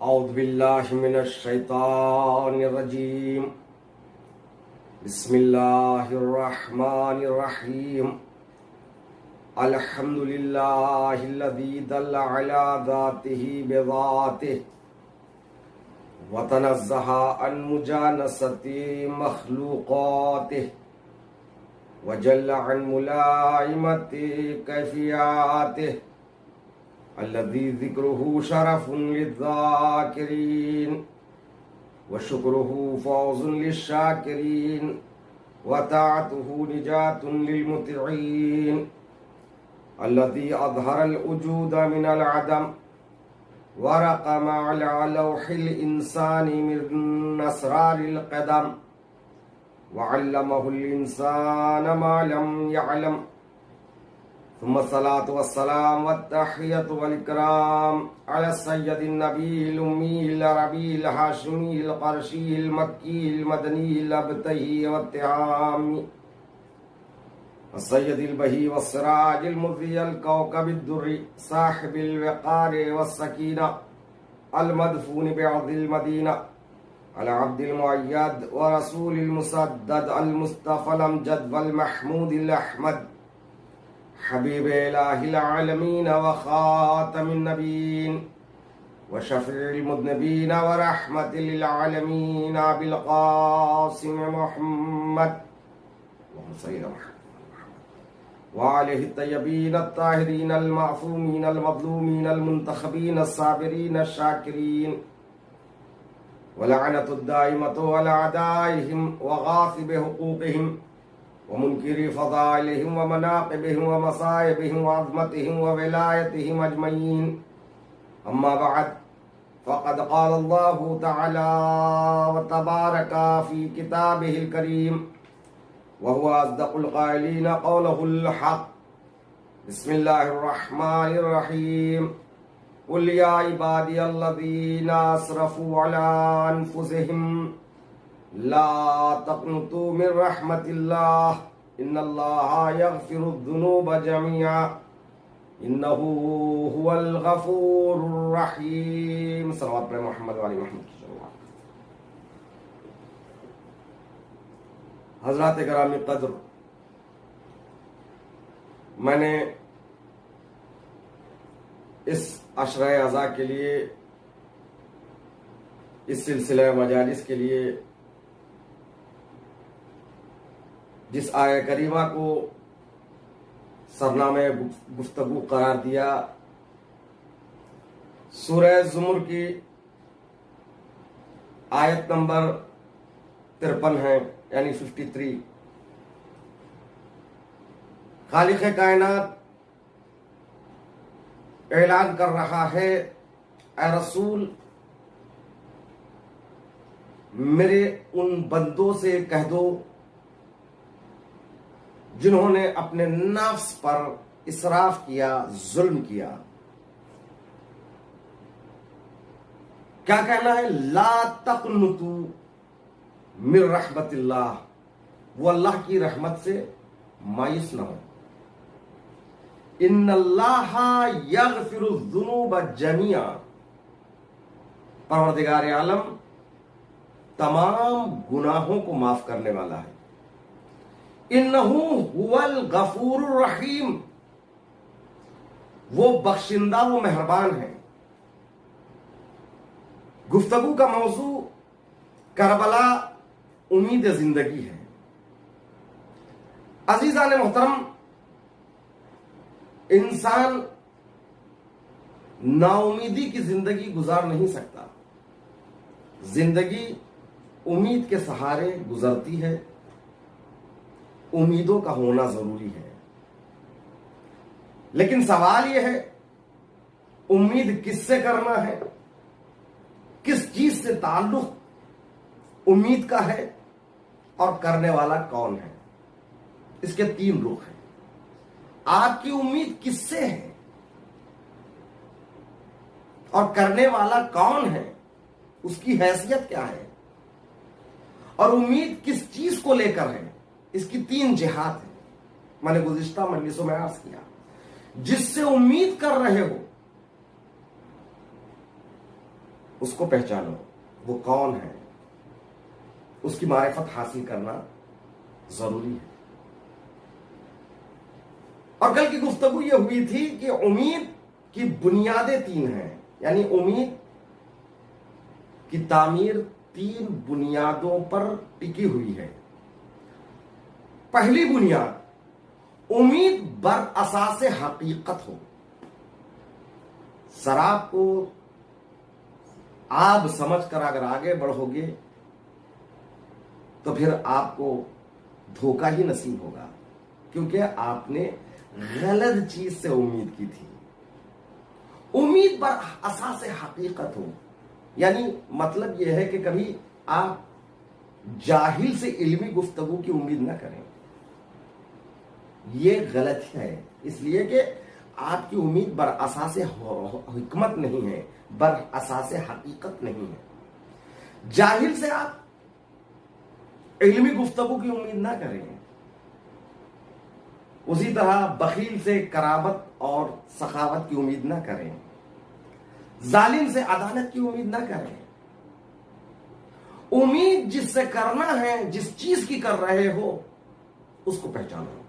اعوذ باللہ من الشیطان الرجیم بسم اللہ الرحمن الرحیم الحمد للہ الذی دل علی ذاتہ بذاتہ وتنزہ عن مجانست مخلوقاتہ وجل عن ملائمت کیفیاتہ الذي ذكره شرف للذاكرين وشكره فوز للشاكرين وطاعته نجاة للمطيعين الذي أظهر الوجود من العدم ورقم على لوح الإنسان من أسرار القدم وعلمه الإنسان ما لم يعلم ثم الصلاة والسلام والتحية والإكرام على السيد النبي الأمي العربي الهاشمي القرشي المكي المدني الأبتهي والتهامي السيد البهي والسراج المضيء الكوكب الدري صاحب الوقار والسكينة المدفون بعرض المدينة العبد المؤيد ورسول المسدد المصطفى الأمجد والمحمود الأحمد حبیب الہ العالمین وخاتم النبیین وشفیع المذنبین ورحمت للعالمین بالقاسم محمد وآلہ الطیبین الطاہرین المعصومین المظلومین المنتخبین الصابرین الشاکرین ولعنت الدائمۃ علی اعدائہم وغاصب حقوقہم ومنكر فضائلهم ومناقبهم ومصائبهم وعظمتهم وولايتهم أجمعين أما بعد فقد قال الله تعالى وتبارك في كتابه الكريم وهو أصدق القائلين قوله الحق بسم الله الرحمن الرحيم قل يا عبادي الذين أسرفوا على أنفسهم لا تقنطوا من رحمت اللہ ان اللہ یغفر الذنوب جميعا انه هو الغفور الرحیم صلوات پر محمد و آل محمد کی صلوات. حضرات کرام قدر، میں نے اس عشرہ اعضاء کے لیے، اس سلسلہ مجالس کے لیے جس آیہ کریمہ کو سرنامہ گفتگو قرار دیا، سورہ زمر کی آیت نمبر 53 ہے، یعنی 53. خالق کائنات اعلان کر رہا ہے، اے رسول میرے ان بندوں سے کہہ دو جنہوں نے اپنے نفس پر اسراف کیا، ظلم کیا. کیا کہنا ہے؟ لا تقنطوا من رحمت اللہ، وہ اللہ کی رحمت سے مایوس نہ ہو. ان اللہ یغفر الذنوب جميعا، پروردگار عالم تمام گناہوں کو معاف کرنے والا ہے. انہو هو الغفور الرحیم، وہ بخشندہ و مہربان ہے. گفتگو کا موضوع کربلا امید زندگی ہے. عزیزان محترم، انسان نا امیدی کی زندگی گزار نہیں سکتا. زندگی امید کے سہارے گزرتی ہے. امیدوں کا ہونا ضروری ہے، لیکن سوال یہ ہے امید کس سے کرنا ہے، کس چیز سے تعلق امید کا ہے، اور کرنے والا کون ہے. اس کے 3 رخ ہیں. آپ کی امید کس سے ہے اور کرنے والا کون ہے، اس کی حیثیت کیا ہے، اور امید کس چیز کو لے کر ہے، اس کی 3 جہات ہیں. میں نے گزشتہ مجلسوں میں عرض کیا، جس سے امید کر رہے ہو اس کو پہچانو، وہ کون ہے، اس کی معرفت حاصل کرنا ضروری ہے۔ اور کل کی گفتگو یہ ہوئی تھی کہ امید کی بنیادیں 3 ہیں، یعنی امید کی تعمیر 3 بنیادوں پر ٹکی ہوئی ہے۔ پہلی بنیاد، امید بر اساس حقیقت ہو۔ شراب کو آپ سمجھ کر اگر آگے بڑھو گے تو پھر آپ کو دھوکہ ہی نصیب ہوگا، کیونکہ آپ نے غلط چیز سے امید کی تھی۔ امید بر اساس حقیقت ہو، یعنی مطلب یہ ہے کہ کبھی آپ جاہل سے علمی گفتگو کی امید نہ کریں، یہ غلط ہے، اس لیے کہ آپ کی امید بر اساس حکمت نہیں ہے، بر اساس حقیقت نہیں ہے۔ جاہل سے آپ علمی گفتگو کی امید نہ کریں، اسی طرح بخیل سے کرامت اور سخاوت کی امید نہ کریں، ظالم سے عدالت کی امید نہ کریں۔ امید جس سے کرنا ہے، جس چیز کی کر رہے ہو، اس کو پہچانو،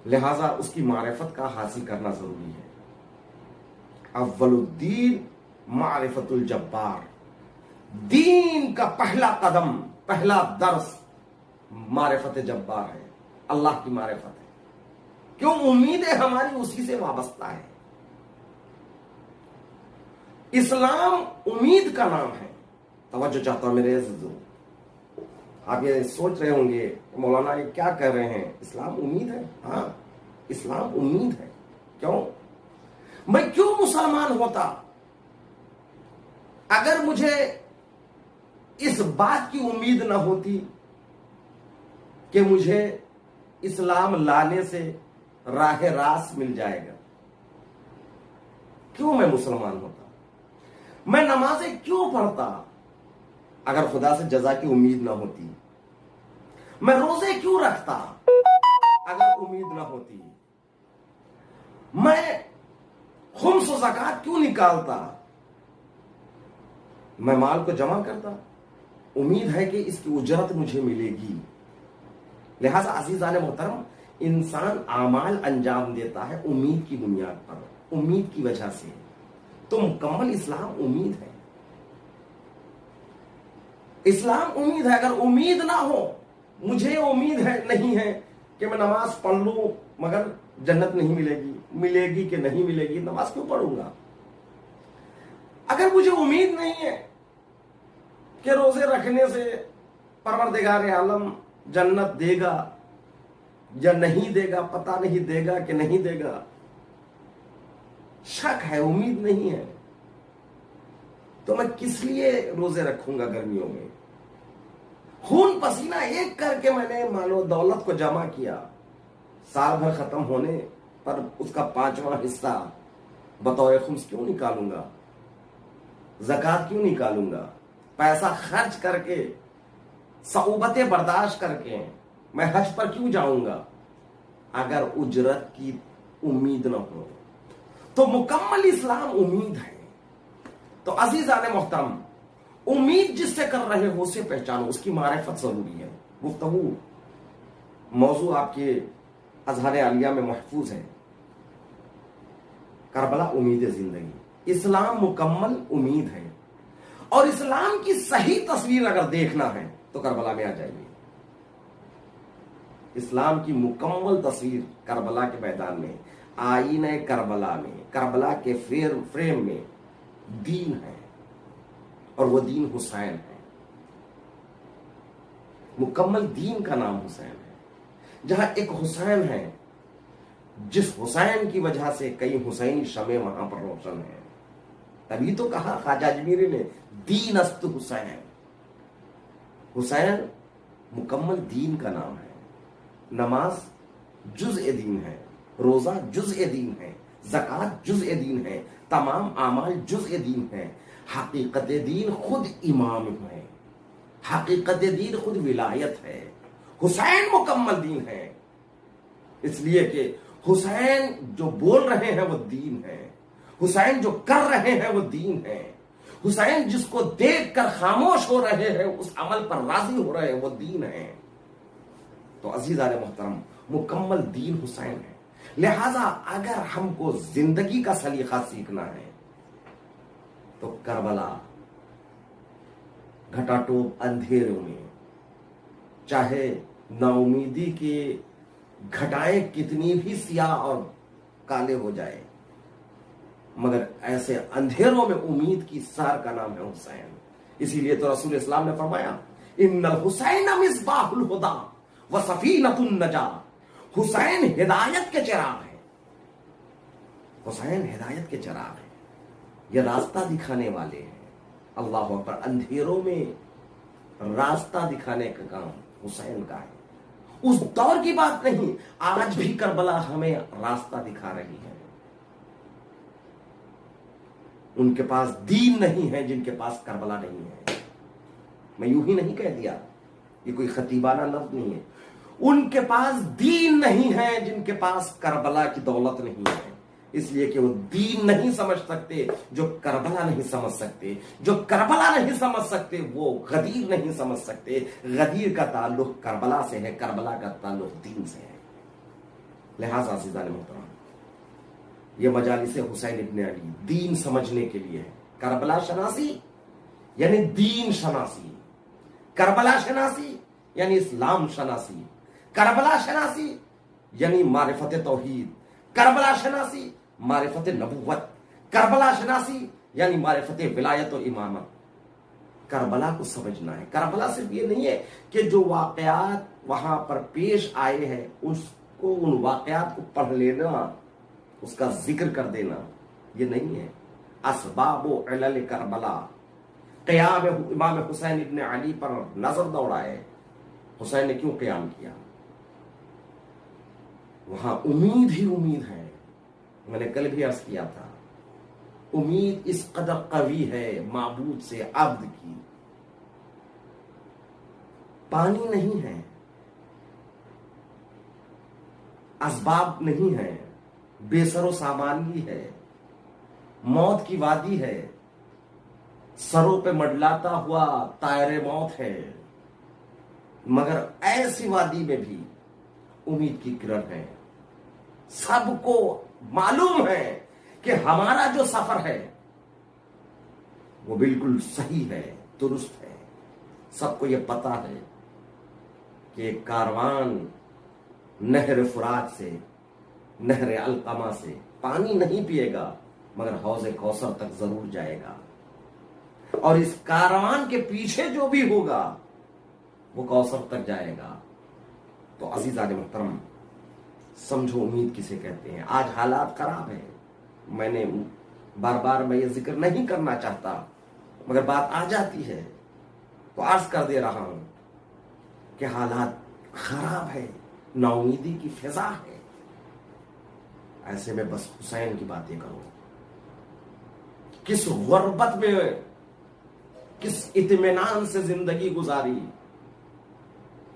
لہذا اس کی معرفت کا حاصل کرنا ضروری ہے۔ اول الدین معرفت الجبار، دین کا پہلا قدم، پہلا درس معرفت جبار ہے، اللہ کی معرفت ہے۔ کیوں؟ امیدیں ہماری اسی سے وابستہ ہے۔ اسلام امید کا نام ہے۔ توجہ چاہتا ہوں میرے عزیزو، آپ یہ سوچ رہے ہوں گے مولانا یہ کیا کہہ رہے ہیں، اسلام امید ہے؟ ہاں، اسلام امید ہے۔ کیوں؟ میں کیوں مسلمان ہوتا اگر مجھے اس بات کی امید نہ ہوتی کہ مجھے اسلام لانے سے راہ راست مل جائے گا؟ کیوں میں مسلمان ہوتا؟ میں نمازیں کیوں پڑھتا اگر خدا سے جزا کی امید نہ ہوتی؟ میں روزے کیوں رکھتا اگر امید نہ ہوتی؟ میں خمس و زکات کیوں نکالتا؟ میں مال کو جمع کرتا، امید ہے کہ اس کی اجرت مجھے ملے گی۔ لہذا عزیزان محترم، انسان اعمال انجام دیتا ہے امید کی بنیاد پر، امید کی وجہ سے۔ تو مکمل اسلام امید ہے، اسلام امید ہے۔ اگر امید نہ ہو، مجھے امید ہے نہیں ہے کہ میں نماز پڑھ لوں مگر جنت نہیں ملے گی، ملے گی کہ نہیں ملے گی، نماز کیوں پڑھوں گا؟ اگر مجھے امید نہیں ہے کہ روزے رکھنے سے پروردگار عالم جنت دے گا یا نہیں دے گا، پتہ نہیں دے گا کہ نہیں دے گا، شک ہے، امید نہیں ہے، تو میں کس لیے روزے رکھوں گا گرمیوں میں؟ خون پسینہ ایک کر کے میں نے مال و دولت کو جمع کیا، سال بھر ختم ہونے پر اس کا 5واں حصہ بطور خمس کیوں نکالوں گا؟ زکات کیوں نکالوں گا؟ پیسہ خرچ کر کے، صعوبتیں برداشت کر کے میں حج پر کیوں جاؤں گا اگر اجرت کی امید نہ ہو؟ تو مکمل اسلام امید ہے۔ تو عزیزان محترم، امید جس سے کر رہے ہو اسے پہچانو، اس کی معرفت ضروری ہے۔ گفتگو موضوع آپ کے اذہان عالیہ میں محفوظ ہے، کربلا امید زندگی۔ اسلام مکمل امید ہے، اور اسلام کی صحیح تصویر اگر دیکھنا ہے تو کربلا میں آ جائیے۔ اسلام کی مکمل تصویر کربلا کے میدان میں، آئینہ کربلا میں، کربلا کے فریم میں دین ہے، اور وہ دین حسین ہے۔ مکمل دین کا نام حسین ہے۔ جہاں ایک حسین ہے، جس حسین کی وجہ سے کئی حسینی شمع وہاں پر روشن ہیں، تبھی تو کہا خواجہ اجمیری نے دین است حسین۔ حسین مکمل دین کا نام ہے۔ نماز جزء دین ہے، روزہ جزء دین ہے، زکات جزء دین ہے، تمام اعمال جزء دین ہے۔ حقیقت دین خود امام ہے، حقیقت دین خود ولایت ہے۔ حسین مکمل دین ہے، اس لیے کہ حسین جو بول رہے ہیں وہ دین ہے، حسین جو کر رہے ہیں وہ دین ہے. حسین جس کو دیکھ کر خاموش ہو رہے ہیں، اس عمل پر راضی ہو رہے ہیں، وہ دین ہے. تو عزیزان محترم، مکمل دین حسین ہے. لہذا اگر ہم کو زندگی کا سلیقہ سیکھنا ہے تو کربلا گھٹا ٹوپ اندھیروں میں، چاہے نا امیدی کے گھٹائیں کتنی بھی سیاہ اور کالے ہو جائے، مگر ایسے اندھیروں میں امید کی سار کا نام ہے حسین. اسی لیے تو رسول اسلام نے فرمایا ان الحسین مصباح الہدی وسفینۃ النجاۃ. حسین ہدایت کے چراغ ہے. حسین ہدایت کے چراغ ہے، یہ راستہ دکھانے والے ہیں. اللہ اکبر. اندھیروں میں راستہ دکھانے کا کام حسین کا ہے. اس دور کی بات نہیں، آج بھی کربلا ہمیں راستہ دکھا رہی ہے. ان کے پاس دین نہیں ہے جن کے پاس کربلا نہیں ہے. میں یوں ہی نہیں کہہ دیا، یہ کوئی خطیبانہ لفظ نہیں ہے. ان کے پاس دین نہیں ہے جن کے پاس کربلا کی دولت نہیں ہے. اس لیے کہ وہ دین نہیں سمجھ سکتے جو کربلا نہیں سمجھ سکتے. جو کربلا نہیں سمجھ سکتے وہ غدیر نہیں سمجھ سکتے. غدیر کا تعلق کربلا سے ہے، کربلا کا تعلق دین سے ہے. لہذا عزیزان محترم، یہ مجالس حسین ابن علی دین سمجھنے کے لیے ہے. کربلا شناسی یعنی دین شناسی، کربلا شناسی یعنی اسلام شناسی، کربلا شناسی یعنی معرفت توحید، کربلا شناسی معرفت نبوت، کربلا شناسی یعنی معرفت ولایت و امامت. کربلا کو سمجھنا ہے. کربلا صرف یہ نہیں ہے کہ جو واقعات وہاں پر پیش آئے ہیں اس کو، ان واقعات کو پڑھ لینا، اس کا ذکر کر دینا، یہ نہیں ہے. اسباب و علل کربلا، قیام امام حسین ابن علی پر نظر دوڑائے. حسین نے کیوں قیام کیا؟ وہاں امید ہی امید ہے. میں نے کل بھی عرض کیا تھا، امید اس قدر قوی ہے معبود سے عبد کی. پانی نہیں ہے، اسباب نہیں ہے، بے سر و سامانگی ہے، موت کی وادی ہے، سروں پہ مڈلاتا ہوا طائر موت ہے، مگر ایسی وادی میں بھی امید کی کرن ہے. سب کو معلوم ہے کہ ہمارا جو سفر ہے وہ بالکل صحیح ہے، درست ہے. سب کو یہ پتا ہے کہ کاروان نہر فرات سے، نہر القمہ سے پانی نہیں پیے گا مگر حوض کوثر تک ضرور جائے گا. اور اس کاروان کے پیچھے جو بھی ہوگا وہ کوثر تک جائے گا. تو عزیزان محترم، سمجھو امید کسے کہتے ہیں. آج حالات خراب ہیں. میں نے بار بار میں یہ ذکر نہیں کرنا چاہتا مگر بات آ جاتی ہے تو عرض کر دے رہا ہوں کہ حالات خراب ہے، نا امیدی کی فضا ہے. ایسے میں بس حسین کی باتیں کرو. کس غربت میں، کس اطمینان سے زندگی گزاری.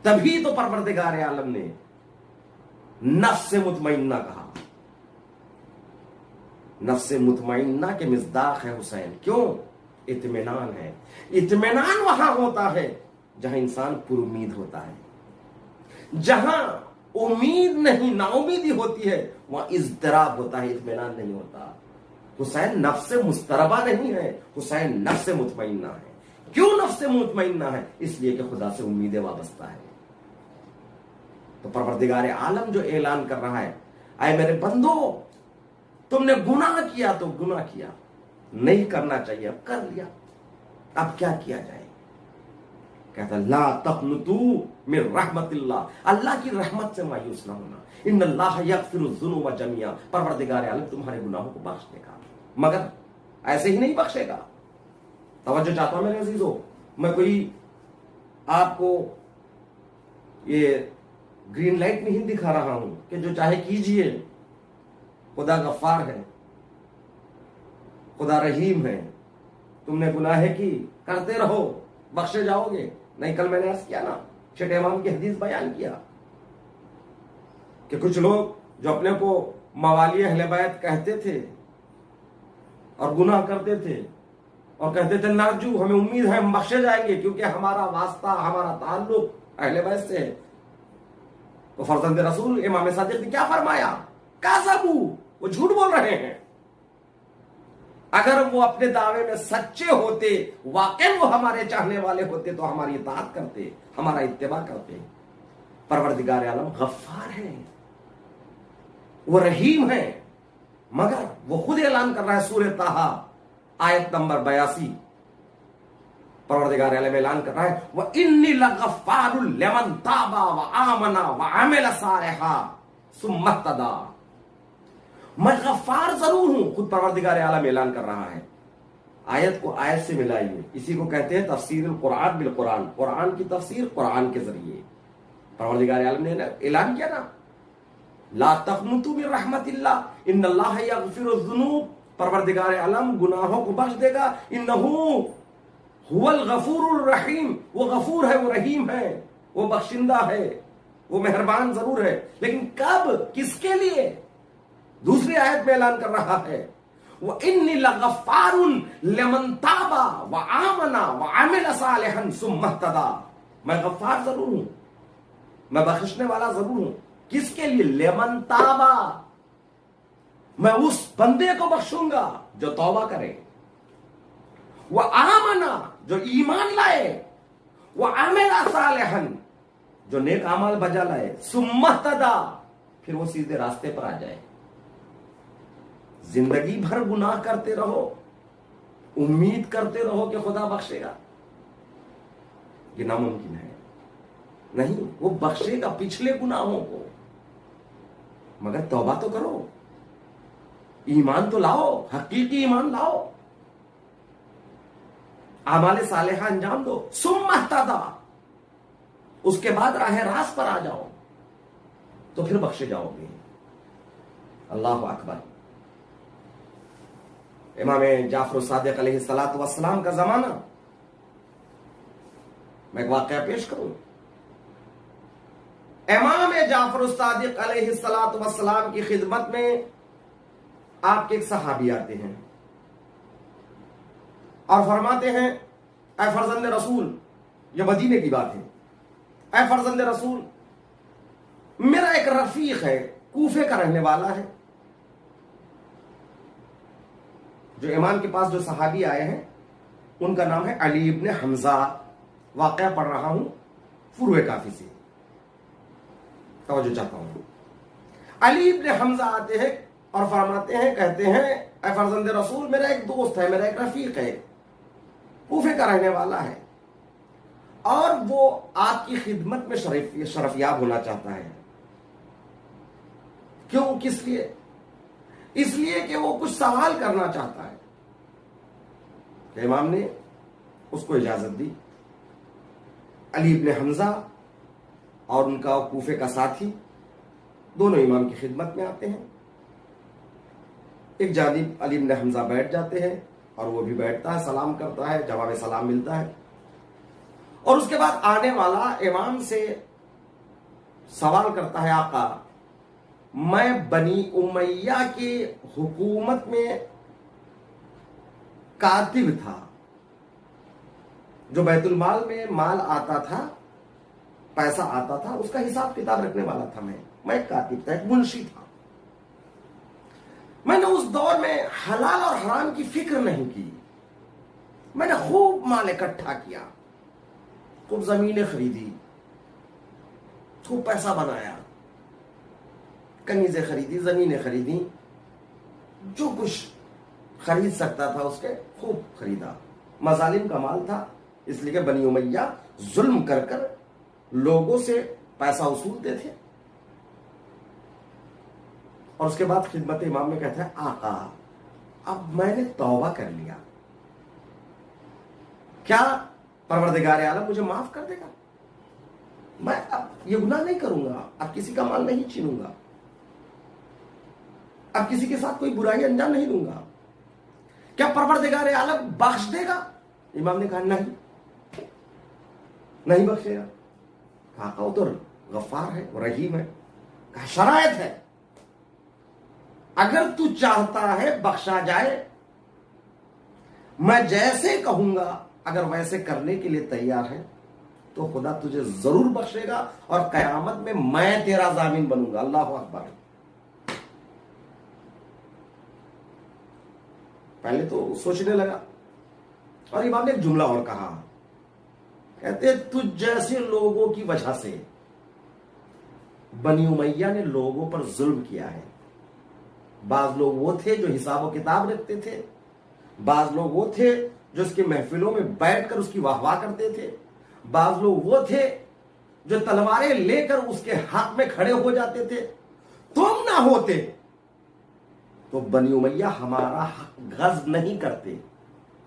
تبھی تو پروردگار عالم نے نفس مطمئنہ کہا. نفس مطمئنہ کے مصداق ہے حسین. کیوں؟ اطمینان ہے. اطمینان وہاں ہوتا ہے جہاں انسان پر امید ہوتا ہے. جہاں امید نہیں، نا امیدی ہوتی ہے وہاں اضطراب ہوتا ہے، اطمینان نہیں ہوتا. حسین نفس مضطربہ نہیں ہے، حسین نفس مطمئنہ ہے. کیوں نفس مطمئنہ ہے؟ اس لیے کہ خدا سے امیدیں وابستہ ہے. تو پروردگار عالم جو اعلان کر رہا ہے، اے میرے بندو تم نے گناہ کیا تو گناہ کیا، نہیں کرنا چاہیے اب کر لیا، اب کیا کیا جائے. کہتا لا تقنطوا من رحمت اللہ، اللہ کی رحمت سے مایوس نہ ہونا. ان اللہ یغفر الذنوب جميعا، پروردگار عالم تمہارے گناہوں کو بخش دے گا، مگر ایسے ہی نہیں بخشے گا. توجہ چاہتا ہوں میرے عزیزو، میں کوئی آپ کو یہ گرین لائٹ نہیں دکھا رہا ہوں کہ جو چاہے کیجئے. خدا غفار ہے، خدا رحیم ہے. تم نے گناہ کی کرتے رہو، بخشے جاؤ گے. نہیں، کل میں نے عرض کیا نا، چھٹے امام کی حدیث بیان کیا کہ کچھ لوگ جو اپنے کو موالی اہل بیت کہتے تھے اور گناہ کرتے تھے اور کہتے تھے نرجو، ہمیں امید ہے ہم بخشے جائیں گے کیونکہ ہمارا واسطہ، ہمارا تعلق اہل بیت سے ہے. تو فرزند رسول امام صادق نے کیا فرمایا؟ کاذبو، وہ جھوٹ بول رہے ہیں. اگر وہ اپنے دعوے میں سچے ہوتے، واقعی وہ ہمارے چاہنے والے ہوتے تو ہماری اطاعت کرتے، ہمارا اتباع کرتے. پروردگار عالم غفار ہے، وہ رحیم ہے، مگر وہ خود اعلان کر رہا ہے سورہ طٰہٰ آیت نمبر 82. پروردگار عالم اعلان کر رہا ہے وَإِنِّي لَغَفَّارٌ لِمَن تَابَ وَآمَنَ وَعَمِلَ صَالِحًا ثُمَّ اهْتَدَىٰ. میں غفار ضرور ہوں، خود پروردگار عالم اعلان کر رہا ہے. آیت کو آیت سے ملائیے، اسی کو کہتے ہیں تفسیر القرآن بالقرآن، قرآن کی تفسیر قرآن کے ذریعے. پروردگار عالم نے اعلان کیا نا، لا تقنطوا من رحمت اللہ ان اللہ یغفر الذنوب. پروردگار عالم گناہوں کو بخش دے گا. انہو هو الغفور الرحیم، وہ غفور ہے، وہ رحیم ہے، وہ بخشندہ ہے، وہ مہربان ضرور ہے. لیکن کب، کس کے لیے؟ دوسری آیت میں اعلان کر رہا ہے وَإِنِّي لَغَفَّارٌ لِمَن تَابَ وَآمَنَ وَعَمِلَ صَالِحًا ثُمَّ اهْتَدَىٰ. میں غفار ضرور ہوں، میں بخشنے والا ضرور ہوں. کس کے لیے؟ لمن تابا، میں اس بندے کو بخشوں گا جو توبہ کرے، وہ آمنا، جو ایمان لائے، وہ عمل صالحا، جو نیک اعمال بجا لائے، ثم اهتدیٰ، پھر وہ سیدھے راستے پر آ جائے. زندگی بھر گناہ کرتے رہو، امید کرتے رہو کہ خدا بخشے گا، یہ ناممکن ہے. نہیں، وہ بخشے گا پچھلے گناہوں کو، مگر توبہ تو کرو، ایمان تو لاؤ، حقیقی ایمان لاؤ، اعمال صالحہ انجام دو. ثم اهتدیٰ، اس کے بعد راہ راست پر آ جاؤ تو پھر بخشے جاؤ گے. اللہ اکبر. امام جعفر الصادق علیہ السلام کا زمانہ، میں ایک واقعہ پیش کروں. امام جعفر الصادق علیہ السلام کی خدمت میں آپ کے ایک صحابی آتے ہیں اور فرماتے ہیں اے فرزند رسول، یہ مدینے کی بات ہے، اے فرزند رسول، میرا ایک رفیق ہے، کوفے کا رہنے والا ہے. جو امام کے پاس جو صحابی آئے ہیں ان کا نام ہے علی ابن حمزہ. واقعہ پڑھ رہا ہوں فروع کافی سے، توجہ چاہتا ہوں. علی ابن حمزہ آتے ہیں اور فرماتے ہیں، کہتے ہیں اے فرزند رسول، میرا ایک دوست ہے، میرا ایک رفیق ہے، کوفے کا رہنے والا ہے، اور وہ آپ کی خدمت میں شرفیاب ہونا چاہتا ہے. کیوں؟ کس لیے؟ اس لیے کہ وہ کچھ سوال کرنا چاہتا ہے. کہ امام نے اس کو اجازت دی. علی ابن حمزہ اور ان کا کوفے کا ساتھی دونوں امام کی خدمت میں آتے ہیں. ایک جانب علی ابن حمزہ بیٹھ جاتے ہیں اور وہ بھی بیٹھتا ہے، سلام کرتا ہے، جواب سلام ملتا ہے. اور اس کے بعد آنے والا امام سے سوال کرتا ہے، آقا میں بنی امیہ کی حکومت میں کاتب تھا، جو بیت المال میں مال آتا تھا، پیسہ آتا تھا، اس کا حساب کتاب رکھنے والا تھا. میں ایک کاتب تھا، ایک منشی تھا. میں نے اس دور میں حلال اور حرام کی فکر نہیں کی. میں نے خوب مال اکٹھا کیا، خوب زمینیں خریدی، خوب پیسہ بنایا، کنیزیں خریدی، زمینیں خریدی، جو کچھ خرید سکتا تھا اس کے خوب خریدا. مظالم کا مال تھا، اس لیے کہ بنی امیہ ظلم کر کر لوگوں سے پیسہ وصولتے تھے. اور اس کے بعد خدمت امام میں کہتا ہے، آقا اب میں نے توبہ کر لیا، کیا پروردگار عالم مجھے معاف کر دے گا؟ میں اب یہ گناہ نہیں کروں گا، اب کسی کا مال نہیں چھینوں گا، اب کسی کے ساتھ کوئی برائی انجام نہیں دوں گا، کیا پروردگار عالم بخش دے گا؟ امام نے کہا نہیں بخشے گا. آقا وہ تو غفار ہے، وہ رحیم ہے. کہا شرائط ہے، اگر تو چاہتا ہے بخشا جائے میں جیسے کہوں گا اگر ویسے کرنے کے لیے تیار ہے تو خدا تجھے ضرور بخشے گا اور قیامت میں تیرا ضامن بنوں گا. اللہ اکبر. پہلے تو سوچنے لگا اور امام نے ایک جملہ اور کہا. کہتے تجھ جیسے لوگوں کی وجہ سے بنی امیہ نے لوگوں پر ظلم کیا ہے. بعض لوگ وہ تھے جو حساب و کتاب رکھتے تھے, بعض لوگ وہ تھے جو اس کی محفلوں میں بیٹھ کر اس کی واہ واہ کرتے تھے, بعض لوگ وہ تھے جو تلواریں لے کر اس کے حق میں کھڑے ہو جاتے تھے. تم نہ ہوتے تو بنی امیہ ہمارا حق غصب نہیں کرتے.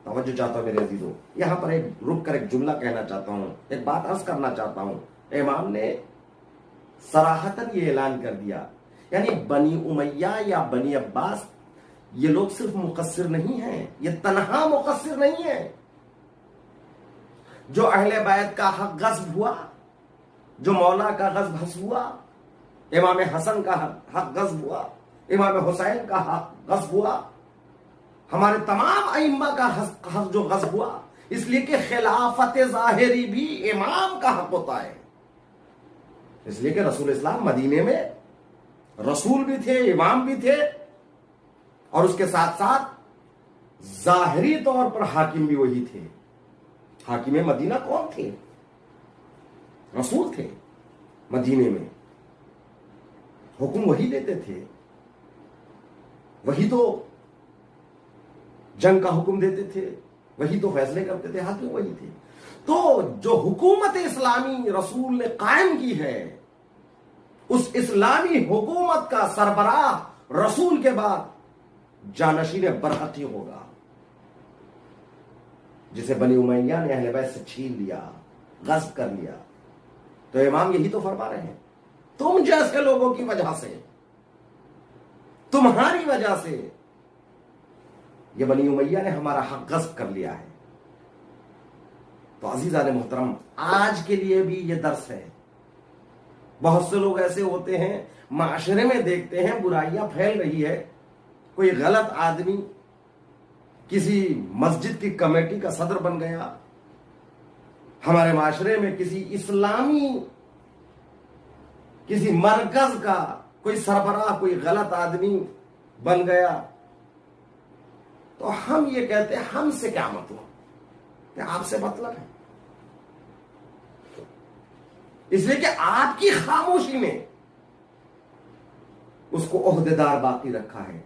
توجہ چاہتا ہوں میرے عزیزوں, یہاں پر ایک رک کر ایک جملہ کہنا چاہتا ہوں, ایک بات عرض کرنا چاہتا ہوں. امام نے صراحتاً یہ اعلان کر دیا, یعنی بنی امیہ یا بنی عباس یہ لوگ صرف مقصر نہیں ہیں, یہ تنہا مقصر نہیں ہے. جو اہل بیت کا حق غصب ہوا, جو مولا کا غصب ہوا, امام حسن کا حق غصب ہوا, امام حسین کا حق غصب ہوا, ہمارے تمام ائمہ کا حق جو غصب ہوا, اس لیے کہ خلافت ظاہری بھی امام کا حق ہوتا ہے. اس لیے کہ رسول اسلام مدینے میں رسول بھی تھے, امام بھی تھے, اور اس کے ساتھ ساتھ ظاہری طور پر حاکم بھی وہی تھے. حاکم مدینہ کون تھے؟ رسول تھے. مدینے میں حکم وہی دیتے تھے, وہی تو جنگ کا حکم دیتے تھے, وہی تو فیصلے کرتے تھے, حاکم وہی تھے. تو جو حکومت اسلامی رسول نے قائم کی ہے, اس اسلامی حکومت کا سربراہ رسول کے بعد جانشین برحق ہی ہوگا, جسے بنی امیہ نے اہل بیت سے چھین لیا, غصب کر لیا. تو امام یہی تو فرما رہے ہیں, تم جیسے لوگوں کی وجہ سے, تمہاری وجہ سے یہ بنی امیہ نے ہمارا حق غصب کر لیا ہے. تو عزیزان محترم, آج کے لیے بھی یہ درس ہے. بہت سے لوگ ایسے ہوتے ہیں, معاشرے میں دیکھتے ہیں برائیاں پھیل رہی ہے, کوئی غلط آدمی کسی مسجد کی کمیٹی کا صدر بن گیا, ہمارے معاشرے میں کسی اسلامی کسی مرکز کا کوئی سربراہ کوئی غلط آدمی بن گیا, تو ہم یہ کہتے ہیں ہم سے کیا مطلب, کہ آپ سے مطلب ہے. اس لیے کہ آپ کی خاموشی میں اس کو عہدیدار باقی رکھا ہے.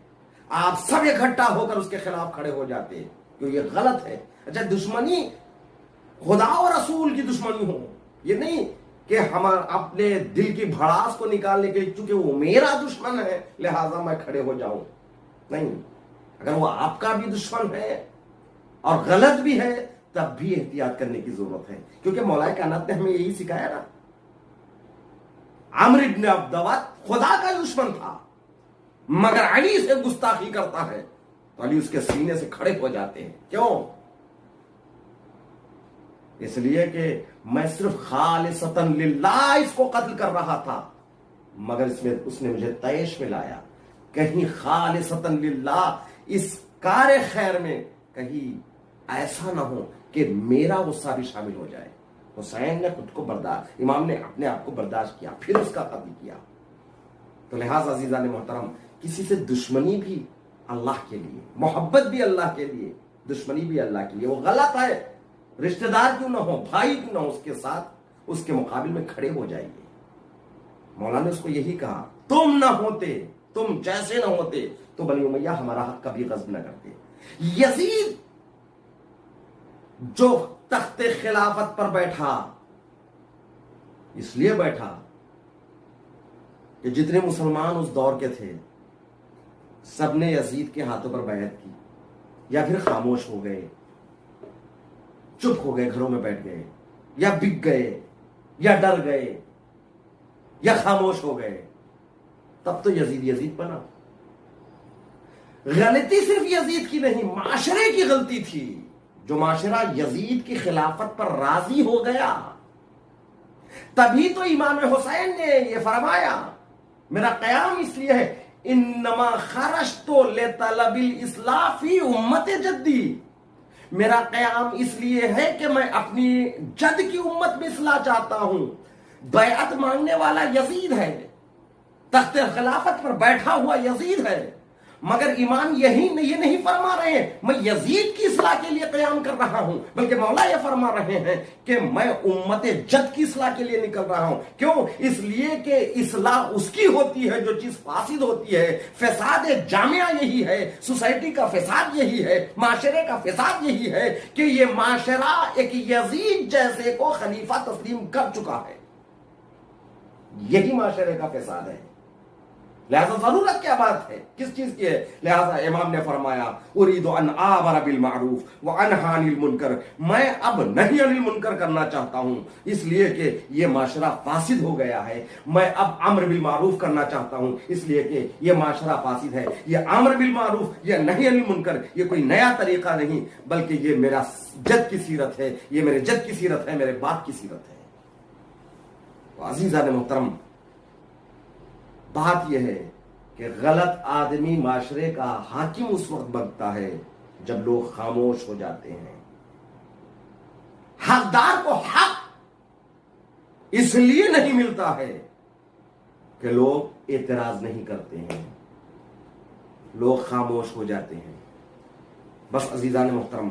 آپ سب اکٹھا ہو کر اس کے خلاف کھڑے ہو جاتے ہیں کہ یہ غلط ہے. اچھا, دشمنی خدا اور رسول کی دشمنی ہو, یہ نہیں کہ ہم اپنے دل کی بھڑاس کو نکالنے کے لیے چونکہ وہ میرا دشمن ہے لہذا میں کھڑے ہو جاؤں. نہیں, اگر وہ آپ کا بھی دشمن ہے اور غلط بھی ہے تب بھی احتیاط کرنے کی ضرورت ہے, کیونکہ مولا کائنات نے ہمیں یہی سکھایا نا. عمرو بن عبد ود خدا کا دشمن تھا, مگر علی سے گستاخی کرتا ہے تو علی اس کے سینے سے کھڑے ہو جاتے ہیں. کیوں؟ اس لیے کہ میں صرف خالصتاً للہ اس کو قتل کر رہا تھا, مگر اس نے مجھے طیش میں لایا. کہیں خالصتاً للہ اس کار خیر میں کہیں ایسا نہ ہو کہ میرا غصہ بھی شامل ہو جائے. حسین نے خود کو برداشت, امام نے اپنے آپ کو برداشت کیا, پھر اس کا قتل کیا. تو لہٰذا عزیزان محترم, کسی سے دشمنی بھی اللہ کے لیے, محبت بھی اللہ کے لیے, دشمنی بھی اللہ کے لیے. وہ غلط ہے, رشتہ دار کیوں نہ ہو, بھائی کیوں نہ ہو, اس کے ساتھ اس کے مقابل میں کھڑے ہو جائیے. مولا نے اس کو یہی کہا, تم نہ ہوتے, تم جیسے نہ ہوتے تو بنی امیہ ہمارا حق کبھی غصب نہ کرتے. یزید جو تخت خلافت پر بیٹھا, اس لیے بیٹھا کہ جتنے مسلمان اس دور کے تھے سب نے یزید کے ہاتھوں پر بیعت کی, یا پھر خاموش ہو گئے, چپ ہو گئے, گھروں میں بیٹھ گئے, یا بک گئے, یا ڈر گئے, یا خاموش ہو گئے. تب تو یزید بنا. غلطی صرف یزید کی نہیں, معاشرے کی غلطی تھی. جو معاشرہ یزید کی خلافت پر راضی ہو گیا, تبھی تو امام حسین نے یہ فرمایا, میرا قیام اس لیے ہے, انما خرجت لطلب الاصلاح فی امت جدی, میرا قیام اس لیے ہے کہ میں اپنی جد کی امت میں اصلاح چاہتا ہوں. بیعت مانگنے والا یزید ہے, تخت خلافت پر بیٹھا ہوا یزید ہے, مگر امام یہ نہیں فرما رہے ہیں میں یزید کی اصلاح کے لیے قیام کر رہا ہوں, بلکہ مولا یہ فرما رہے ہیں کہ میں امت جد کی اصلاح کے لیے نکل رہا ہوں. کیوں؟ اس لیے کہ اصلاح اس کی ہوتی ہے جو چیز فاسد ہوتی ہے. فساد جامعہ یہی ہے, سوسائٹی کا فساد یہی ہے, معاشرے کا فساد یہی ہے کہ یہ معاشرہ ایک یزید جیسے کو خلیفہ تسلیم کر چکا ہے. یہی معاشرے کا فساد ہے. لہذا ضرورت کیا بات ہے, کس چیز کی ہے؟ لہذا امام نے فرمایا اريد ان آمر بالمعروف وانهى عن المنکر, میں اب نہی عن المنکر کرنا چاہتا ہوں اس لیے کہ یہ معاشرہ فاسد ہو گیا ہے. میں اب امر بالمعروف کرنا چاہتا ہوں اس لیے کہ یہ معاشرہ فاسد ہے. یہ امر بالمعروف یا نہی عن المنکر یہ کوئی نیا طریقہ نہیں, بلکہ یہ میرا جد کی سیرت ہے, یہ میرے جد کی سیرت ہے, میرے باپ کی سیرت ہے. تو عزیزان محترم, بات یہ ہے کہ غلط آدمی معاشرے کا حاکم اس وقت بنتا ہے جب لوگ خاموش ہو جاتے ہیں. حقدار کو حق اس لیے نہیں ملتا ہے کہ لوگ اعتراض نہیں کرتے ہیں, لوگ خاموش ہو جاتے ہیں. بس عزیزان محترم,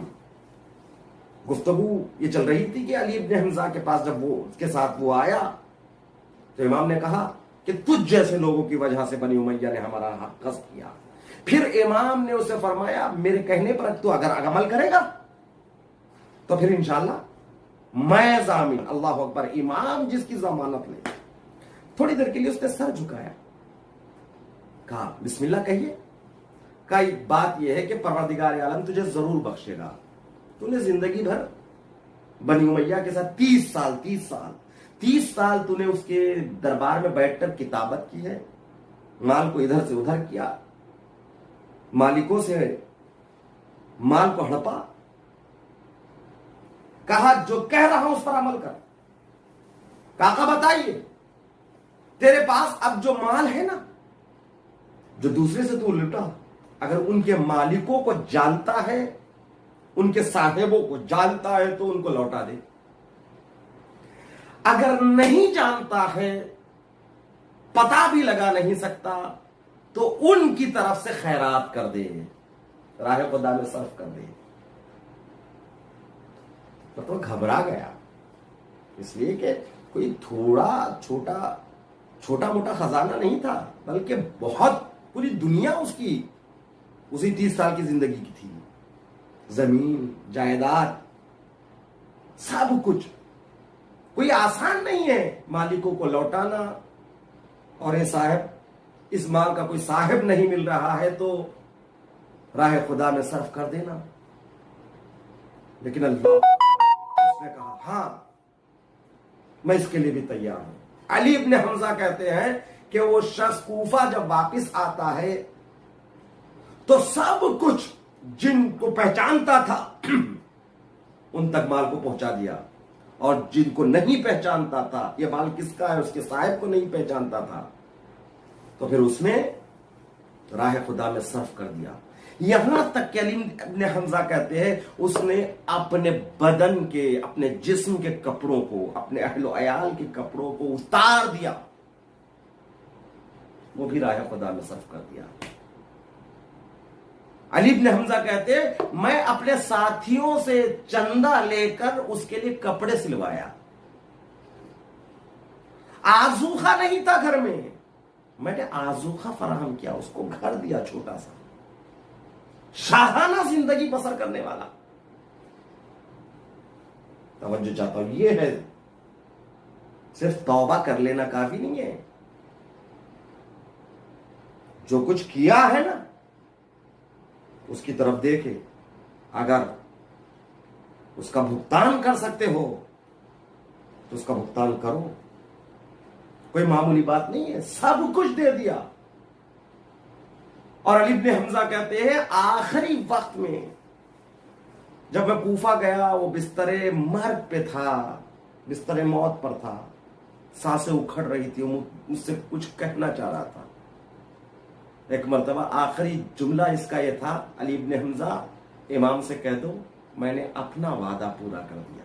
گفتگو یہ چل رہی تھی کہ علی ابن حمزہ کے پاس جب وہ اس کے ساتھ وہ آیا تو امام نے کہا کہ تجھ جیسے لوگوں کی وجہ سے بنی امیہ نے ہمارا حق غصب کیا. پھر امام نے اسے فرمایا میرے کہنے پر تو اگر عمل کرے گا تو پھر انشاءاللہ میں ضامن. اللہ اکبر. امام جس کی ضمانت لے. تھوڑی دیر کے لیے اس نے سر جھکایا, کہا بسم اللہ کہیے. کہا بات یہ ہے کہ پروردگار عالم تجھے ضرور بخشے گا. تو نے زندگی بھر بنی امیہ کے ساتھ 30 سال تو نے اس کے دربار میں بیٹھ کر کتابت کی ہے, مال کو ادھر سے ادھر کیا, مالکوں سے مال کو ہڑپا. کہا جو کہہ رہا ہوں اس پر عمل کر. کاقا بتائیے تیرے پاس اب جو مال ہے نا, جو دوسرے سے تو لوٹا, اگر ان کے مالکوں کو جانتا ہے, ان کے صاحبوں کو جانتا ہے تو ان کو لوٹا دے. اگر نہیں جانتا ہے, پتہ بھی لگا نہیں سکتا, تو ان کی طرف سے خیرات کر دے, راہ خدا میں صرف کر دے. تو گھبرا گیا, اس لیے کہ کوئی تھوڑا چھوٹا موٹا خزانہ نہیں تھا, بلکہ بہت پوری دنیا اس کی اسی 30 سال کی زندگی کی تھی. زمین جائیداد سب کچھ. کوئی آسان نہیں ہے مالکوں کو لوٹانا, اور یہ صاحب اس مال کا کوئی صاحب نہیں مل رہا ہے تو راہ خدا میں صرف کر دینا. لیکن اللہ اس نے کہا ہاں میں اس کے لیے بھی تیار ہوں. علی ابن حمزہ کہتے ہیں کہ وہ شخص کوفہ جب واپس آتا ہے تو سب کچھ جن کو پہچانتا تھا ان تک مال کو پہنچا دیا, اور جن کو نہیں پہچانتا تھا, یہ مال کس کا ہے اس کے صاحب کو نہیں پہچانتا تھا, تو پھر اس نے راہ خدا میں صرف کر دیا. یہاں تک کہ علی ابن حمزہ کہتے ہیں اس نے اپنے بدن کے, اپنے جسم کے کپڑوں کو, اپنے اہل و عیال کے کپڑوں کو اتار دیا, وہ بھی راہ خدا میں صرف کر دیا. علی ابن حمزہ کہتے میں اپنے ساتھیوں سے چندہ لے کر اس کے لیے کپڑے سلوایا. آذوخہ نہیں تھا گھر میں, میں نے آذوخہ فراہم کیا, اس کو گھر دیا چھوٹا سا, شاہانہ زندگی بسر کرنے والا. توجہ چاہتا ہوں, یہ ہے صرف توبہ کر لینا کافی نہیں ہے. جو کچھ کیا ہے نا اس کی طرف دیکھے, اگر اس کا بھگتان کر سکتے ہو تو اس کا بھگتان کرو. کوئی معمولی بات نہیں ہے, سب کچھ دے دیا. اور علی ابن حمزہ کہتے ہیں آخری وقت میں جب میں کوفہ گیا, وہ بستر مرگ پہ تھا, بستر موت پر تھا, سانسیں اکھڑ رہی تھی, مجھ سے کچھ کہنا چاہ رہا تھا. ایک مرتبہ آخری جملہ اس کا یہ تھا, علی ابن حمزہ امام سے کہہ دو میں نے اپنا وعدہ پورا کر دیا،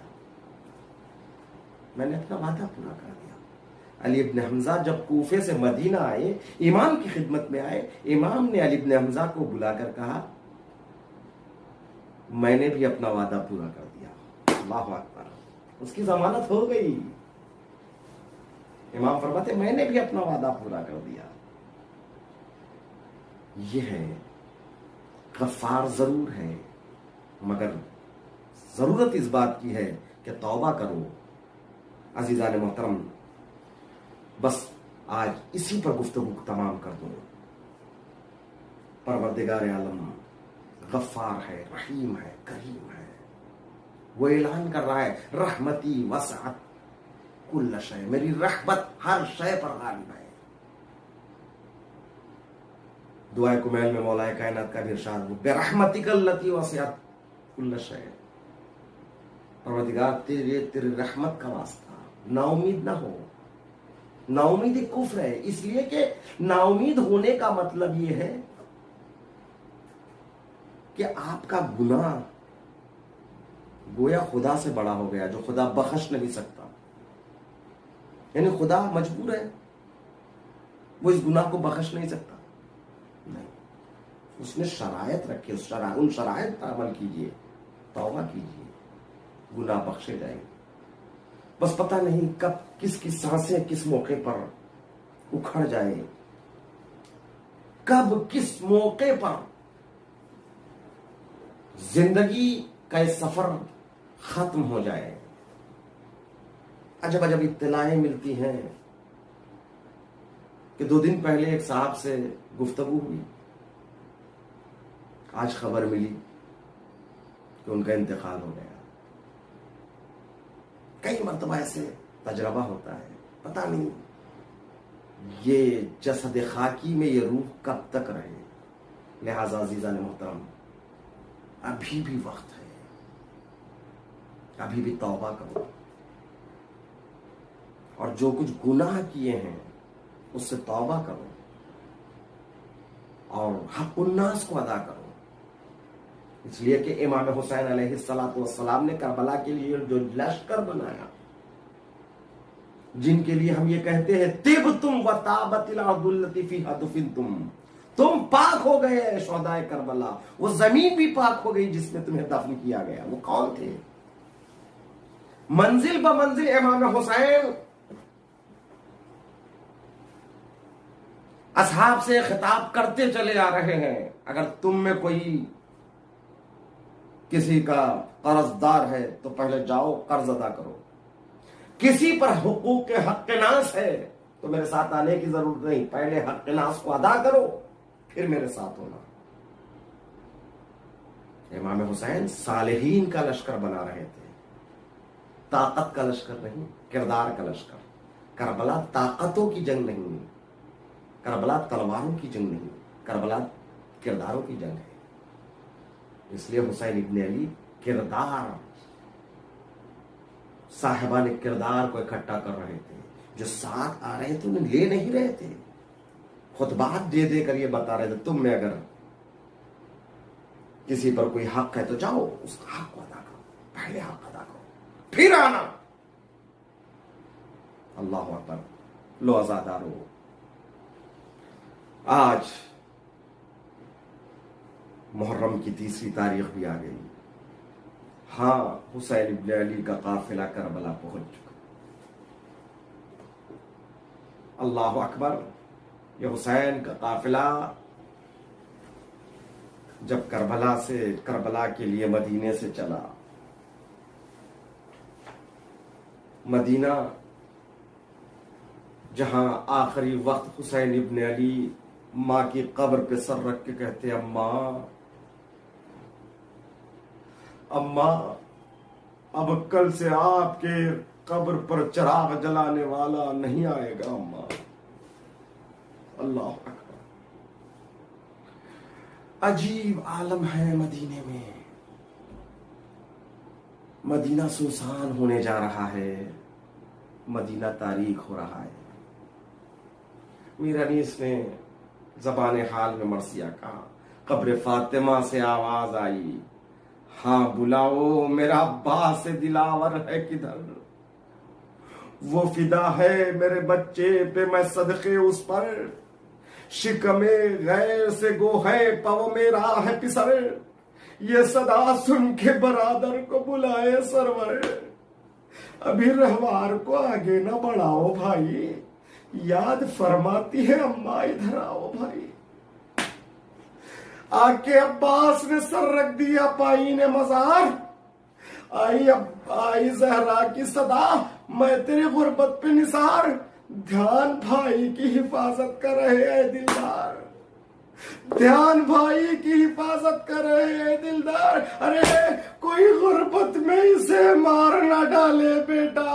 میں نے اپنا وعدہ پورا کر دیا۔ علی ابن حمزہ جب کوفے سے مدینہ آئے، امام کی خدمت میں آئے، امام نے علی ابن حمزہ کو بلا کر کہا میں نے بھی اپنا وعدہ پورا کر دیا۔ اللہ اکبر، اس کی ضمانت ہو گئی۔ امام فرماتے میں نے بھی اپنا وعدہ پورا کر دیا۔ یہ ہے غفار ضرور ہے، مگر ضرورت اس بات کی ہے کہ توبہ کرو۔ عزیزان محترم، بس آج اسی پر گفتگو تمام کر دوں۔ پروردگار عالم غفار ہے، رحیم ہے، کریم ہے۔ وہ اعلان کر رہا ہے رحمتی وسعت کل شے، میری رحمت ہر شے پر غالب ہے۔ دعائے کمیل میں مولا کائنات کا بھی ارشاد ہو برحمتک التی وسعت کل شے، پروردگار تیری رحمت کا واسطہ، نا امید نہ ہو۔ نا امید ایک کفر ہے، اس لیے کہ نا امید ہونے کا مطلب یہ ہے کہ آپ کا گناہ گویا خدا سے بڑا ہو گیا، جو خدا بخش نہیں سکتا، یعنی خدا مجبور ہے، وہ اس گناہ کو بخش نہیں سکتا۔ نہیں، اس نے شرائط رکھی، ان شرائط پر عمل کیجئے، توبہ کیجئے، گناہ بخشے جائیں گے۔ بس پتہ نہیں کب کس کی سانسیں کس موقع پر اکھڑ جائے، کب کس موقع پر زندگی کا یہ سفر ختم ہو جائے۔ عجب عجب اطلاعیں ملتی ہیں کہ 2 دن پہلے ایک صاحب سے گفتگو ہوئی، آج خبر ملی کہ ان کا انتقال ہو گیا۔ کئی مرتبہ ایسے تجربہ ہوتا ہے، پتہ نہیں یہ جسد خاکی میں یہ روح کب تک رہے۔ لہذا عزیزان محترم، ابھی بھی وقت ہے، ابھی بھی توبہ کرو، اور جو کچھ گناہ کیے ہیں اس سے توبہ کرو اور حق الناس کو ادا کرو۔ اس لیے کہ امام حسین علیہ السلام نے کربلا کے لیے جو لشکر بنایا، جن کے لیے ہم یہ کہتے ہیں طبتم وطابت الارض التي فيها دفنتم، تم پاک ہو گئے شہدائے کربلا، وہ زمین بھی پاک ہو گئی جس میں تمہیں دفن کیا گیا۔ وہ کون تھے؟ منزل بمنزل امام حسین اصحاب سے خطاب کرتے چلے آ رہے ہیں، اگر تم میں کوئی کسی کا قرض دار ہے تو پہلے جاؤ قرض ادا کرو، کسی پر حقوق کے حق ناس ہے تو میرے ساتھ آنے کی ضرورت نہیں، پہلے حق ناس کو ادا کرو پھر میرے ساتھ ہونا۔ امام حسین صالحین کا لشکر بنا رہے تھے، طاقت کا لشکر نہیں، کردار کا لشکر۔ کربلا طاقتوں کی جنگ نہیں، کربلا تلواروں کی جنگ نہیں، کربلا کرداروں کی جنگ ہے۔ اس لیے حسین ابن علی کردار، صاحبان کردار کو اکٹھا کر رہے تھے، جو ساتھ آ رہے تھے انہیں لے نہیں رہے تھے، خطبات دے دے کر یہ بتا رہے تھے تم میں اگر کسی پر کوئی حق ہے تو جاؤ اس کا حق کو ادا کرو، پہلے حق ادا کرو پھر آنا۔ اللہ اکبر، لو آزادارو، آج محرم کی 3ری تاریخ بھی آ گئی۔ ہاں، حسین ابن علی کا قافلہ کربلا پہنچ چکا۔ اللہ اکبر، یہ حسین کا قافلہ جب کربلا کے لیے مدینے سے چلا، مدینہ جہاں آخری وقت حسین ابن علی ماں کی قبر پہ سر رکھ کے کہتے اماں اب کل سے آپ کے قبر پر چراغ جلانے والا نہیں آئے گا اماں۔ اللہ اکبر، عجیب عالم ہے مدینے میں۔ مدینہ سنسان ہونے جا رہا ہے، مدینہ تاریخ ہو رہا ہے۔ میر انیس نے زبان حال میں مرثیہ کہا، قبر فاطمہ سے آواز آئی، ہاں بلاؤ میرا عباس دلاور ہے کدھر، وہ فدا ہے میرے بچے پہ میں صدقے اس پر، شکمے غیر سے گو ہے پاؤ میرا ہے پسر، یہ صدا سن کے برادر کو بلائے سرور، ابھی رہوار کو آگے نہ بڑھاؤ بھائی، یاد فرماتی ہے اماں ادھر آؤ بھائی۔ آ کے عباس نے سر رکھ دیا پائی نے مزار، آئی زہرا کی صدا میں تیری غربت پہ نثار، دھیان بھائی کی حفاظت کر رہے اے دلدار، دھیان بھائی کی حفاظت کر رہے اے دلدار، ارے کوئی غربت میں اسے مار نہ ڈالے بیٹا،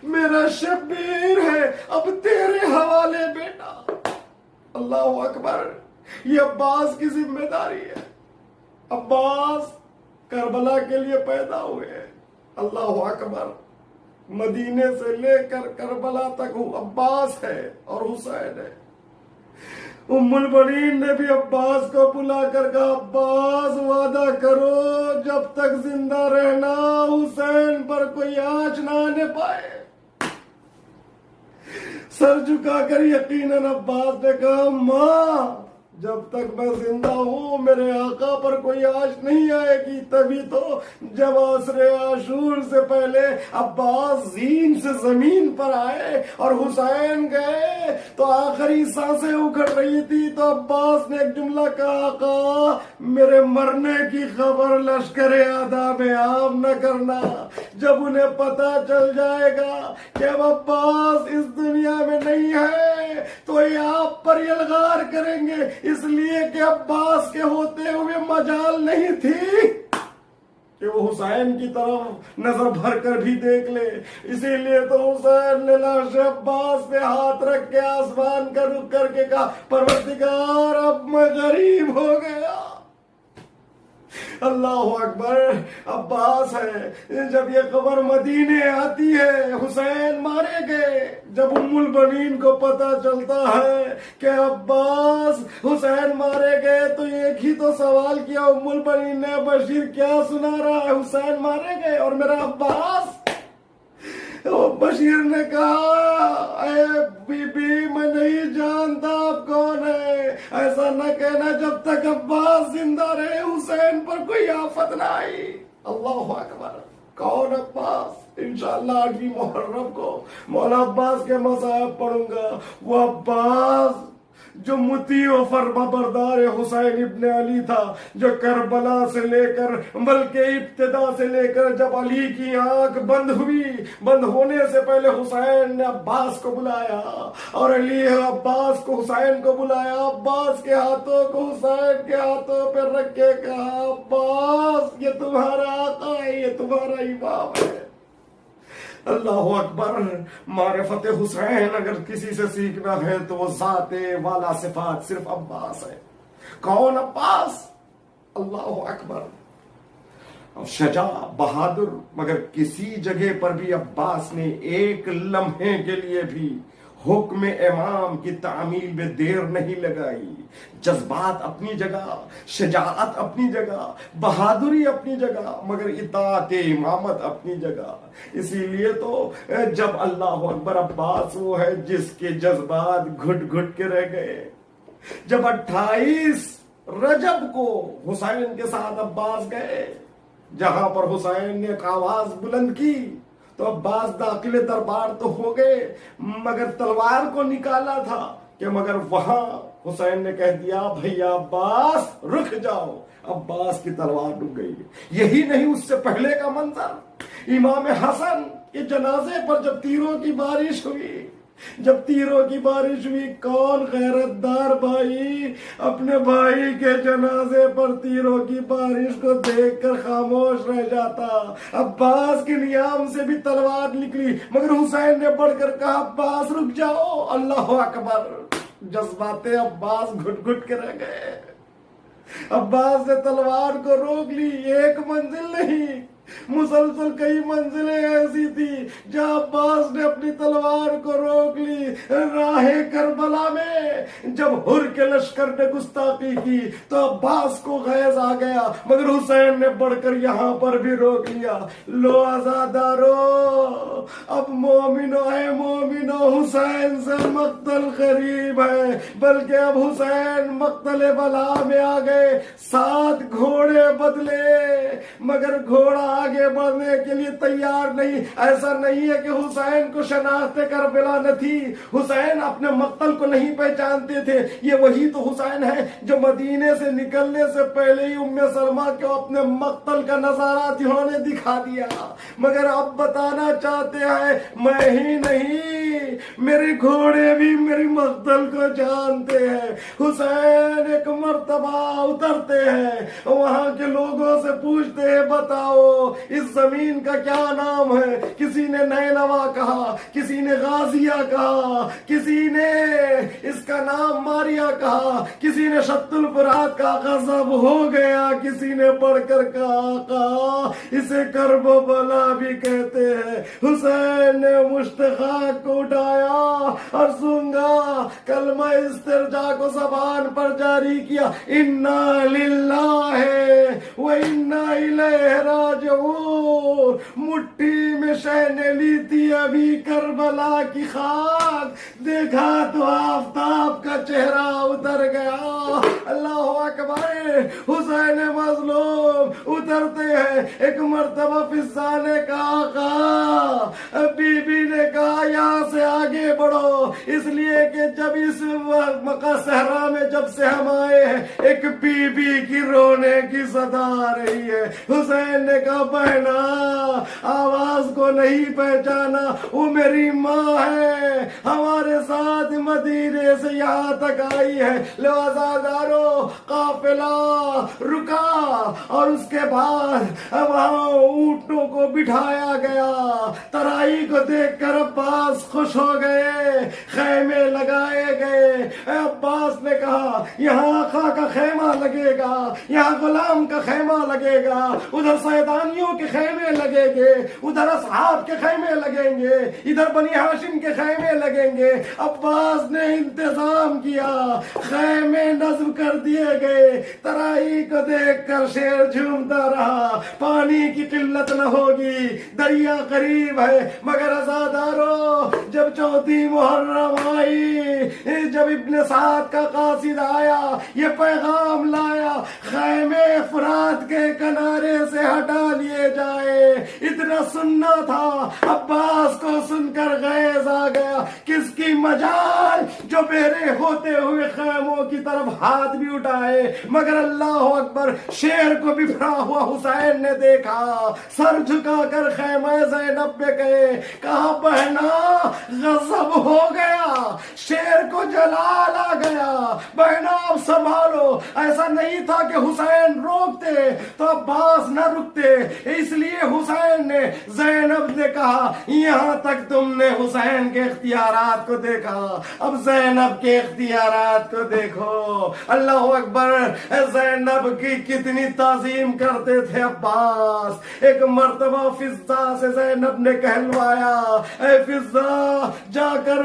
میرا شبیر ہے اب تیرے حوالے بیٹا۔ اللہ اکبر، یہ عباس کی ذمہ داری ہے، عباس کربلا کے لیے پیدا ہوئے، اللہ اکبر، مدینے سے لے کر کربلا تک عباس ہے اور حسین ہے۔ ام البنین نے بھی عباس کو بلا کر کہا عباس وعدہ کرو جب تک زندہ رہنا حسین پر کوئی آنچ نہ آنے پائے۔ سر جھکا کر یقیناً عباس نے کہا ماں جب تک میں زندہ ہوں میرے آقا پر کوئی آنچ نہیں آئے گی۔ تبھی تو جب عصر عاشور سے پہلے عباس زین سے زمین پر آئے اور حسین گئے تو آخری سانسیں اکھڑ رہی تھی تو عباس نے ایک جملہ کہا آقا میرے مرنے کی خبر لشکر اعداء میں عام نہ کرنا، جب انہیں پتہ چل جائے گا کہ اب عباس اس دنیا میں نہیں ہے تو یہ آپ پر یلغار کریں گے، اس لیے کہ عباس کے ہوتے ہوئے مجال نہیں تھی کہ وہ حسین کی طرف نظر بھر کر بھی دیکھ لے، اسی لیے تو حسین نے لاش عباس پہ ہاتھ رکھ کے آسمان کا رخ کر کے کہا پروردگار اب میں غریب ہو گیا۔ اللہ اکبر، عباس ہے۔ جب یہ خبر مدینے آتی ہے حسین مارے گئے، جب ام البنین کو پتا چلتا ہے کہ عباس حسین مارے گئے تو ایک ہی تو سوال کیا ام البنین نے بشیر کیا سنا رہا ہے، حسین مارے گئے اور میرا عباس؟ بشیر نے کہا اے بی بی میں نہیں جانتا آپ کون ہے، ایسا نہ کہنا جب تک عباس زندہ رہے حسین پر کوئی آفت نہ آئی۔ اللہ اکبر، کون عباس؟ انشاءاللہ 8 محرم کو مولا عباس کے مصائب پڑھوں گا، وہ عباس جو مطیع و فرما بردار حسین ابن علی تھا، جو کربلا سے لے کر بلکہ ابتدا سے لے کر جب علی کی آنکھ بند ہوئی، بند ہونے سے پہلے حسین نے عباس کو بلایا اور علی عباس کو حسین کو بلایا، عباس کے ہاتھوں کو حسین کے ہاتھوں پہ رکھ کے کہا عباس یہ تمہارا آقا ہے، یہ تمہارا امام ہے۔ اللہ اکبر، معرفت حسین اگر کسی سے سیکھنا ہے تو وہ ذات والا صفات صرف عباس ہے۔ کون عباس؟ اللہ اکبر، شجاع، بہادر، مگر کسی جگہ پر بھی عباس نے ایک لمحے کے لیے بھی حکم امام کی تعمیل میں دیر نہیں لگائی۔ جذبات اپنی جگہ، شجاعت اپنی جگہ، بہادری اپنی جگہ، مگر اطاعت امامت اپنی جگہ۔ اسی لیے تو جب اللہ اکبر، عباس وہ ہے جس کے جذبات گھٹ گھٹ کے رہ گئے۔ جب 28 رجب کو حسین کے ساتھ عباس گئے، جہاں پر حسین نے ایک آواز بلند کی تو عباس داخل دربار تو ہو گئے، مگر تلوار کو نکالا تھا کہ مگر وہاں حسین نے کہہ دیا بھیا عباس رک جاؤ، عباس کی تلوار رک گئی۔ یہی نہیں، اس سے پہلے کا منظر امام حسن کے جنازے پر جب تیروں کی بارش ہوئی، کون غیرت دار بھائی اپنے بھائی کے جنازے پر تیروں کی بارش کو دیکھ کر خاموش رہ جاتا؟ عباس کے نیام سے بھی تلوار نکلی، مگر حسین نے بڑھ کر کہا عباس رک جاؤ۔ اللہ اکبر، جذبات عباس گھٹ گھٹ کے رہ گئے۔ عباس نے تلوار کو روک لی، ایک منزل نہیں مسلسل کئی منزلیں ایسی تھی جہاں عباس نے اپنی تلوار کو روک لی. راہ کربلا میں جب ہر کے لشکر نے گستاخی کی تو عباس کو غیظ آ گیا، مگر حسین نے بڑھ کر یہاں پر بھی روک لیا. لو عزادارو، اب مومنو اے مومنو، حسین سے مقتل قریب ہے، بلکہ اب حسین مقتل بلا میں آ گئے. 7 گھوڑے بدلے مگر گھوڑا آگے بڑھنے کے لیے تیار نہیں. ایسا نہیں ہے کہ حسین کو شناخت کربلا نہ تھی، حسین اپنے مقتل کو نہیں پہچانتے تھے. یہ وہی تو حسین ہے جو مدینے سے نکلنے سے پہلے ہی ام سلمہ کو اپنے مقتل کا نظارہ انہوں نے دکھا دیا. مگر اب بتانا چاہتے ہیں میں ہی نہیں، میرے گھوڑے بھی میری مقتل کو جانتے ہیں. حسین ایک مرتبہ اترتے ہیں، وہاں کے لوگوں سے پوچھتے ہیں بتاؤ اس زمین کا کیا نام ہے. کسی نے نینوا کہا، کسی نے غازیہ کہا، کسی نے اس کا نام ماریا کہا، کسی نے شط الفرات کا غضب ہو گیا، کسی نے بڑھ کر کہا اسے کرب و بلا بھی کہتے ہیں. حسین نے مشت خاک کو اٹھایا اور سونگا، کلمہ استرجاع کو زبان پر جاری کیا، انا للہ و انا الیہ راجعون. مٹھی میں شہ نے لی تھی ابھی کربلا کی خاک، دیکھا تو آفتاب کا چہرہ اتر گیا. اللہ اکبر. حسین مظلوم اترتے ہیں. ایک مرتبہ فضا نے کہا آقا، بی بی نے کہا یہاں سے آگے بڑھو، اس لیے کہ جب اس مکہ صحرا میں جب سے ہم آئے ہیں ایک بی بی کی رونے کی صدا آ رہی ہے. حسین نے کہا بہنا آواز کو نہیں پہچانا، وہ میری ماں ہے، ہمارے ساتھ مدینے سے یہاں تک آئی ہے. لو عزادارو، قافلہ رکا اور اس کے بعد وہاں اونٹوں کو بٹھایا گیا. ترائی کو دیکھ کر عباس خوش ہو گئے، خیمے لگائے گئے. عباس نے کہا یہاں آقا کا خیمہ لگے گا، یہاں غلام کا خیمہ لگے گا، ادھر سیدانیوں کے خیمے لگیں گے، ادھر اصحاب کے خیمے لگیں گے، ادھر بنی ہاشم کے خیمے لگیں گے. عباس نے انتظام کیا، خیمے نصب کر دیے گئے. ترائی کو دیکھ کر شیر جھومتا رہا، پانی کی قلت نہ ہوگی، دریا قریب ہے. مگر عزادارو، جب 4 محرم آئی، جب ابن سعد کا قاصد آیا، یہ پیغام لایا خیمے فرات کے کنارے سے ہٹا لیے جائے. اتنا سننا تھا. عباس کو سن کر غیظ آ گیا. کس کی مجال جو میرے ہوتے ہوئے خیموں کی طرف ہاتھ بھی اٹھائے. مگر اللہ اکبر، شیر کو بفرا ہوا حسین نے دیکھا، سر جھکا کر خیمہ زینب میں گئے. کہا بہنا غضب ہو گیا، شیر کو جلال آ گیا، بہنا اب سنبھالو. ایسا نہیں تھا کہ حسین روکتے تو عباس نہ رکتے، اس لیے حسین نے، زینب نے کہا یہاں تک تم نے حسین کے اختیارات کو دیکھا، اب زینب کے اختیارات کو دیکھو. اللہ اکبر. زینب کی کتنی تعظیم کرتے تھے عباس. ایک مرتبہ فضا سے زینب نے کہلوایا، اے فضا جا کر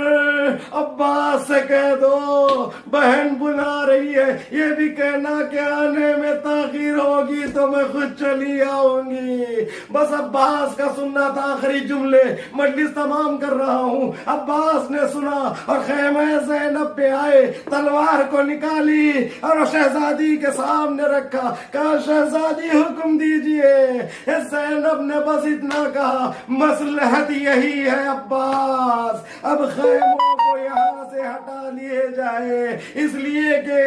عباس سے کہہ دو بہن بلا رہی ہے، یہ بھی کہنا کہ آنے میں تاخیر ہوگی تو میں خود چلی آؤں گی. بس عباس کا سننا تھا. آخری جملے، مجلس تمام کر رہا ہوں. عباس نے سنا اور خیمہ زینب پہ آئے، تلوار کو نکالی اور شہزادی کے سامنے رکھا. کہا شہزادی حکم دیجئے. زینب نے بس اتنا کہا مصلحت یہی ہے عباس، اب خیموں کو یہاں سے ہٹا لیے جائے، اس لیے کہ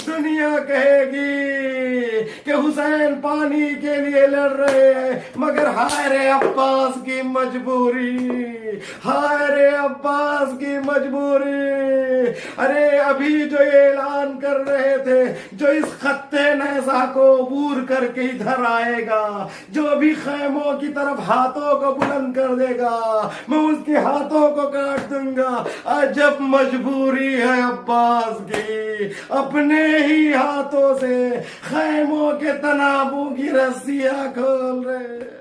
دنیا کہے گی کہ حسین پانی کے لیے لڑ رہے ہیں. مگر ہائے رے عباس کی مجبوری، ہائے رے عباس کی مجبوری. ارے ابھی جو یہ اعلان کر رہے تھے، جو اس خطے نیزہ کو عبور کر کے ادھر آئے گا، جو ابھی خیموں کی طرف ہاتھوں کو بلند کر دے گا، میں اس کے ہاتھوں کو کاٹ دوں گا. عجب مجبوری ہے عباس کی، اپنے ہی ہاتھوں سے خیموں کے تنابوں کی رسیاں کھول رہے.